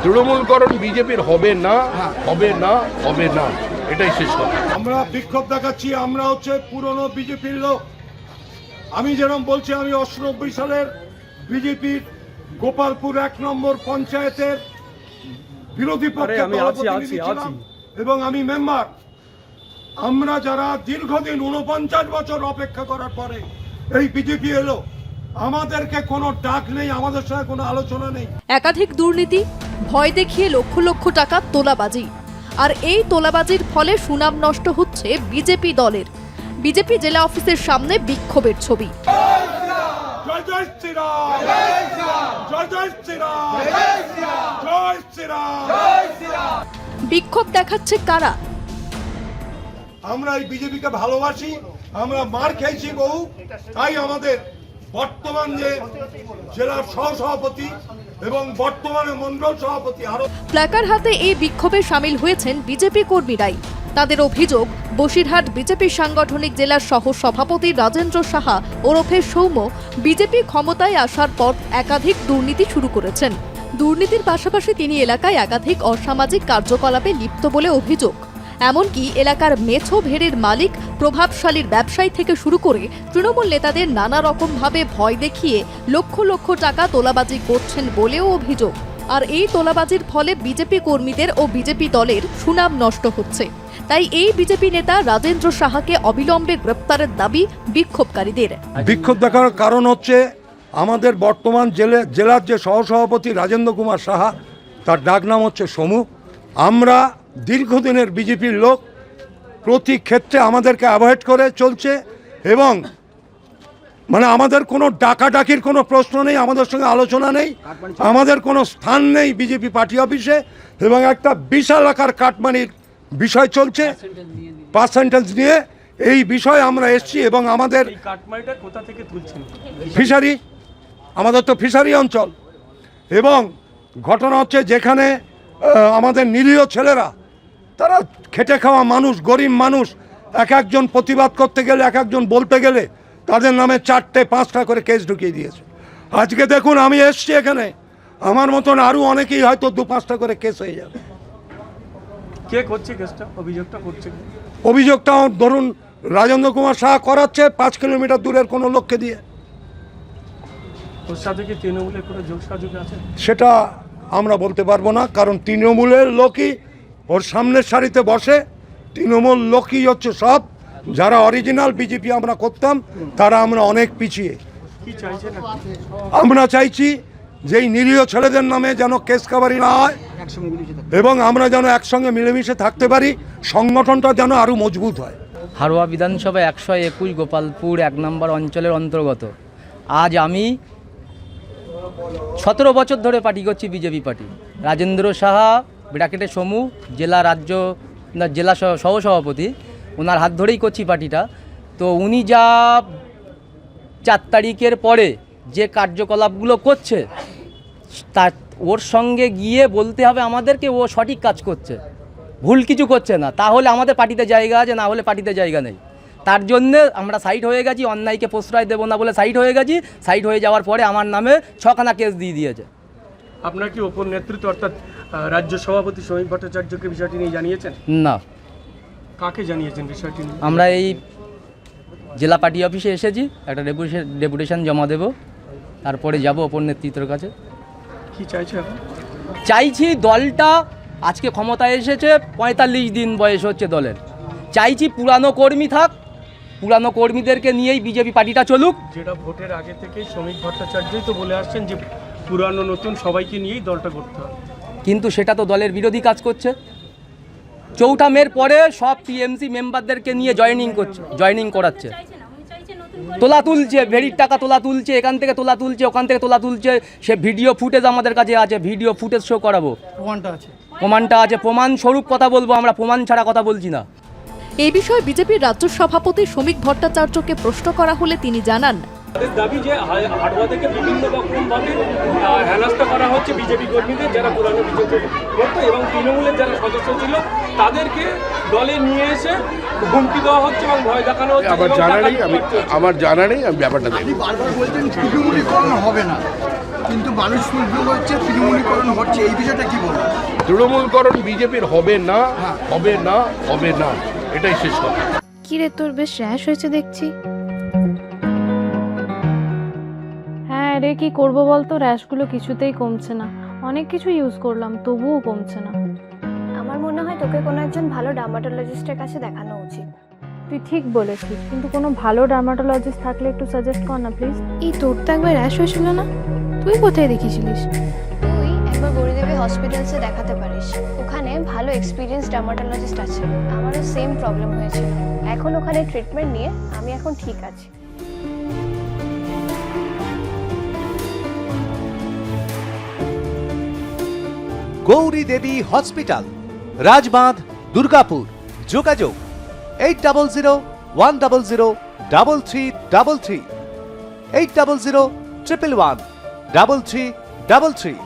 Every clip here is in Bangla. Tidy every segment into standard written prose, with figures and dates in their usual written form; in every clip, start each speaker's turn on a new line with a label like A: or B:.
A: তৃণমূলকরণ বিজেপির হবে না, হবে না, হবে না, এটাই শেষ কথা।
B: আমরা বিক্ষোভ দেখাচ্ছি, আমরা হচ্ছে পুরনো বিজেপির লোক। আমি যেরকম বলছি, আমি 89 সালের বিজেপির গোপালপুর 1 নম্বর পঞ্চায়েতের বিরোধী পক্ষে ছিলাম এবং আমি মেম্বার। আমরা যারা দীর্ঘদিন 49 বছর অপেক্ষা করার পরে এই বিজেপি এলো, আমাদেরকে কোনো ডাক নেই, আমাদের সঙ্গে কোনো আলোচনা নেই।
C: একাধিক দুর্নীতি, ভয় দেখিয়ে লক্ষ লক্ষ টাকা তোলাবাজি, আর এই তোলাবাজির ফলে সুনাম নষ্ট হচ্ছে বিজেপি দলের। বিজেপি জেলা অফিসের সামনে বিক্ষোভের ছবি।
B: জয় জয় শ্রীরাম, জয় জয় শ্রীরাম, জয় শ্রীরাম।
C: বিক্ষোভ দেখাচ্ছে কারা?
B: আমরা এই বিজেপিকে ভালোবাসি, আমরা মার খেয়েছি বহু, তাই আমাদের বর্তমান যে জেলার সহসভাপতি এবং বর্তমানে মন্ডল সভাপতি আরো
C: প্ল্যাকার্ড হাতে এই বিক্ষোভে সামিল হয়েছেন বিজেপি কর্মীরাই। তাদের অভিযোগ, বসিরহাট বিজেপি সাংগঠনিক জেলার সহ সভাপতি রাজেন্দ্র সাহা ওরফে সৌম্য বিজেপি ক্ষমতায় আসার পর একাধিক দুর্নীতি শুরু করেছেন। দুর্নীতির পাশাপাশি তিনি এলাকায় একাধিক অসামাজিক কার্যকলাপে লিপ্ত বলে অভিযোগ। এমনকি এলাকার মেছো ভেড়ের মালিক, প্রভাবশালীর ব্যবসায়ী থেকে শুরু করে তৃণমূল নেতাদের নানা রকমভাবে ভয় দেখিয়ে লক্ষ লক্ষ টাকা তোলাবাজি করছেন বলেও অভিযোগ। আর এই তোলাবাজির ফলে বিজেপি কর্মীদের ও বিজেপি দলের সুনাম নষ্ট হচ্ছে। তাই এই বিজেপি নেতা রাজেন্দ্র সাহাকে অবিলম্বে গ্রেপ্তারের দাবি বিক্ষোভকারীদের।
B: বিক্ষোভ দেখার কারণ হচ্ছে আমাদের বর্তমান জেলার যে সহসভাপতি রাজেন্দ্র কুমার সাহা, তার ডাক নাম হচ্ছে সমু। আমরা দীর্ঘদিনের বিজেপির লোক, প্রতি ক্ষেত্রে আমাদেরকে অ্যাভয়েড করে চলছে এবং মানে আমাদের কোনো ডাকাডাকির কোনো প্রশ্ন নেই, আমাদের সঙ্গে আলোচনা নেই, আমাদের কোনো স্থান নেই বিজেপি পার্টি অফিসে এবং একটা বিশাল আকার কাটমানির বিষয় চলছে পার্সেন্টেজ নিয়ে। এই বিষয়ে আমরা এসছি এবং আমাদের ফিশারি, আমাদের তো ফিশারি অঞ্চল, এবং ঘটনা হচ্ছে যেখানে আমাদের নিরীহ ছেলেরা, তারা খেটে খাওয়া মানুষ, গরিব মানুষ, এক একজন প্রতিবাদ করতে গেলে, এক একজন বলতে গেলে তাদের নামে 4টে 5টা করে কেস ঢুকিয়ে দিয়েছে। আজকে দেখুন আমি এসছি এখানে, আমার মতন আরও অনেকেই হয়তো 2-5টা করে কেস হয়ে যাবে।
D: কে করছে কেসটা? অভিযোগটা করছে,
B: অভিযোগটা ধরুন রাজেন্দ্র কুমার সাহা করাচ্ছে 5 কিলোমিটার দূরের কোনো লোককে দিয়ে।
D: ওর সাথে কি তৃণমূলের কোনো যোগসাযোগ আছে
B: সেটা আমরা বলতে পারবো না, কারণ তৃণমূলের লোকই ওর সামনের সারিতে বসে। তৃণমূল লোকই হচ্ছে সব। যারা অরিজিনাল বিজেপি আমরা করতাম তারা আমরা অনেক পিছিয়ে।
D: কি চাইছেন?
B: আমরা চাইছি যে এই নিরীহ ছেলেদের নামে যেন কেস কাবারি না হয় এবং আমরা যেন একসঙ্গে মিলেমিশে থাকতে পারি, সংগঠনটা যেন আরও মজবুত হয়।
E: হারোয়া বিধানসভা 121 গোপালপুর 1 নম্বর অঞ্চলের অন্তর্গত। আজ আমি 17 বছর ধরে পার্টি করছি, বিজেপি পার্টি। রাজেন্দ্র সাহা ব্র্যাকেটে সমু, জেলা সহসভাপতি, ওনার হাত ধরেই করছি পার্টিটা। তো উনি যা 4 তারিখের পরে যে কার্যকলাপগুলো করছে, তার ওর সঙ্গে গিয়ে বলতে হবে আমাদেরকে ও সঠিক কাজ করছে, ভুল কিছু করছে না। তাহলে আমাদের পার্টিতে জায়গা আছে, না হলে পার্টিতে জায়গা নেই। তার জন্য আমরা সাইড হয়ে গেছি, অন্যায়কে প্রশ্রয় দেবো না বলে সাইড হয়ে গেছি। সাইড হয়ে যাওয়ার পরে আমার নামে 6খানা কেস দিয়ে দিয়েছে।
D: আপনার কি ওপর নেতৃত্ব অর্থাৎ রাজ্য সভাপতি শ্রমিক ভট্টাচার্যকে বিষয়টি নিয়ে জানিয়েছেন?
E: না।
D: কাকে জানিয়েছেন বিষয়টি নিয়ে?
E: আমরা এই জেলা পার্টি অফিসে এসেছি, একটা ডেপুটেশন জমা দেব, তারপরে যাব ওপর নেতৃত্বের কাছে।
D: কি চাইছে এখন?
E: চাইছি দলটা আজকে ক্ষমতায় এসেছে, 45 দিন বয়স হচ্ছে দলের। চাইছি পুরানো কর্মী থাক, পুরানো কর্মীদেরকে নিয়েই বিজেপি পার্টিটা চলুক।
D: যেটা ভোটের আগে থেকে শ্রমিক ভট্টাচার্যই তো বলে আসছেন যে পুরানো নতুন সবাইকে নিয়েই দলটা করতে হবে,
E: কিন্তু সেটা তো দলের বিরোধী কাজ করছে। 4 মের পরে সব টিএমসি মেম্বারদেরকে নিয়ে জয়েনিং করাচ্ছে, তোলা তুলছে, ভেরির টাকা তোলা তুলছে, এখান থেকে তোলা তুলছে, ওখান থেকে তোলা তুলছে। সে ভিডিও ফুটেজ আমাদের কাছে আছে, ভিডিও ফুটেজ শো করাবো, প্রমাণটা আছে, প্রমাণ স্বরূপ কথা বলবো আমরা, প্রমাণ ছাড়া কথা বলছি না।
C: এই বিষয়ে বিজেপির রাজ্য সভাপতি শ্রমিক ভট্টাচার্যকে প্রশ্ন করা হলে তিনি জানান,
D: তাদের দাবি যে হাড়োয়া থেকে বিভিন্ন রকমভাবে হেনস্থা করা হচ্ছে বিজেপি কর্মীদের, যারা পুরানো বিজেপি করতো এবং তৃণমূলের যারা সদস্য ছিল তাদেরকে দলে নিয়ে এসে হুমকি দেওয়া হচ্ছে এবং ভয় দেখানো হচ্ছে।
A: আমার জানা নেই, আমি ব্যাপারটা দেখি।
F: বারবার বলছেন তৃণমূলীকরণ হবে না, কিন্তু মানুষ উদ্যোগ হচ্ছে, তৃণমূলীকরণ হচ্ছে, এই বিষয়টা কি বলবো?
A: তৃণমূলকরণ বিজেপির হবে না,
F: হ্যাঁ।
A: হবে না, হবে না, এটাই শেষ কথা।
G: কি রে, তোর বেশ র্যাশ হয়েছে দেখছি।
H: হ্যাঁ রে, কি করব বলতো, র্যাশগুলো কিছুতেই কমছে না। অনেক কিছু ইউজ করলাম তবুও কমছে না।
G: আমার মনে হয় তোকে কোনো একজন ভালো ডার্মাটোলজিস্টের কাছে দেখানো উচিত।
H: তুই ঠিক বলেছিস, কিন্তু কোনো ভালো ডার্মাটোলজিস্ট থাকলে একটু সাজেস্ট কর না প্লিজ।
G: এই তোর তো একবার র্যাশ হয়েছিল না? তুই কোথায় দেখিয়েছিলিস? তুই একবার গৌরীদেবী হসপিটালসে দেখাতে পারিস, ওখানে ভালো এক্সপিরিয়েন্স ডার্মাটোলজিস্ট আছে। আমারও সেম প্রবলেম হয়েছিল, এখন ওখানে ট্রিটমেন্ট নিয়ে আমি এখন ঠিক আছি।
I: গৌরী দেবী হসপিটাল, রাজবাঁধ, দুর্গাপুর। যোগাযোগ 8001003333, 8001113333।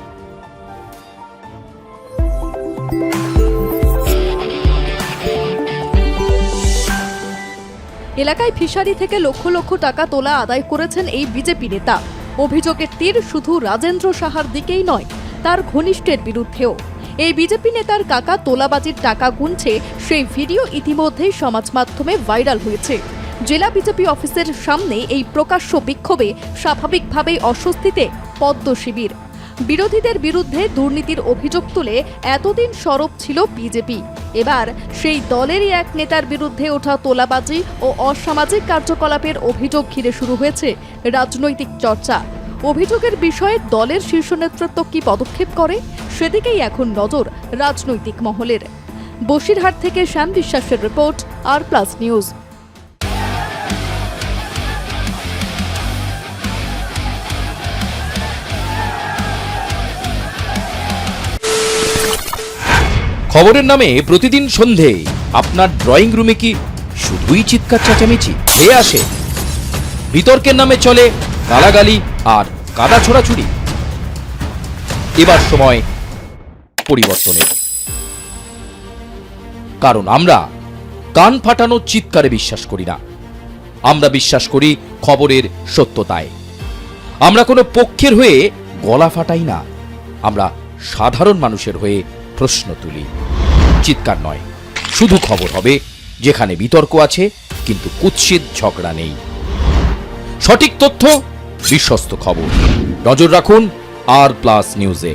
C: এলাকায় ফিশারি থেকে লক্ষ লক্ষ টাকা তোলা আদায় করেছেন এই বিজেপি নেতা। অভিযোগের তীর শুধু রাজেন্দ্র সাহার দিকেই নয়, তার ঘনিষ্ঠের বিরুদ্ধেও। এই বিজেপি নেতার কাকা তোলাবাজির টাকা গুনছে, সেই ভিডিও ইতিমধ্যেই সমাজ মাধ্যমে ভাইরাল হয়েছে। জেলা বিজেপি অফিসের সামনে এই প্রকাশ্য বিক্ষোভে স্বাভাবিকভাবেই অস্বস্তিতে পদ্ম শিবির। বিরোধীদের বিরুদ্ধে দুর্নীতির অভিযোগ তুলে এতদিন সরব ছিল বিজেপি। এবার সেই দলেরই এক নেতার বিরুদ্ধে ওঠা তোলাবাজি ও অসামাজিক কার্যকলাপের অভিযোগ ঘিরে শুরু হয়েছে রাজনৈতিক চর্চা। অভিযোগের বিষয়ে দলের শীর্ষ নেতৃত্ব কি পদক্ষেপ করে, সেদিকেই এখন নজর রাজনৈতিক মহলের। বসিরহাট থেকে শ্যাম বিশ্বাসের রিপোর্ট, আর+ নিউজ।
J: খবরের নামে প্রতিদিন সন্ধে আপনার ড্রয়িং রুমে কি শুধুই চিৎকার চেঁচামেচি খেয়ে আসে? বিতর্কের নামে চলে গালাগালি আর কাদা ছোড়াছুড়ি। এবার সময় পরিবর্তনের, কারণ আমরা কান ফাটানো চিৎকারে বিশ্বাস করি না। আমরা বিশ্বাস করি খবরের সত্যতায়। আমরা কোনো পক্ষের হয়ে গলা ফাটাই না, আমরা সাধারণ মানুষের হয়ে প্রশ্ন তুলি। চিৎকার নয়, শুধু খবর হবে যেখানে বিতর্ক আছে কিন্তু কুৎসিত ঝগড়া নেই। সঠিক তথ্য, বিশ্বস্ত খবর। নজর রাখুন আর+ নিউজে।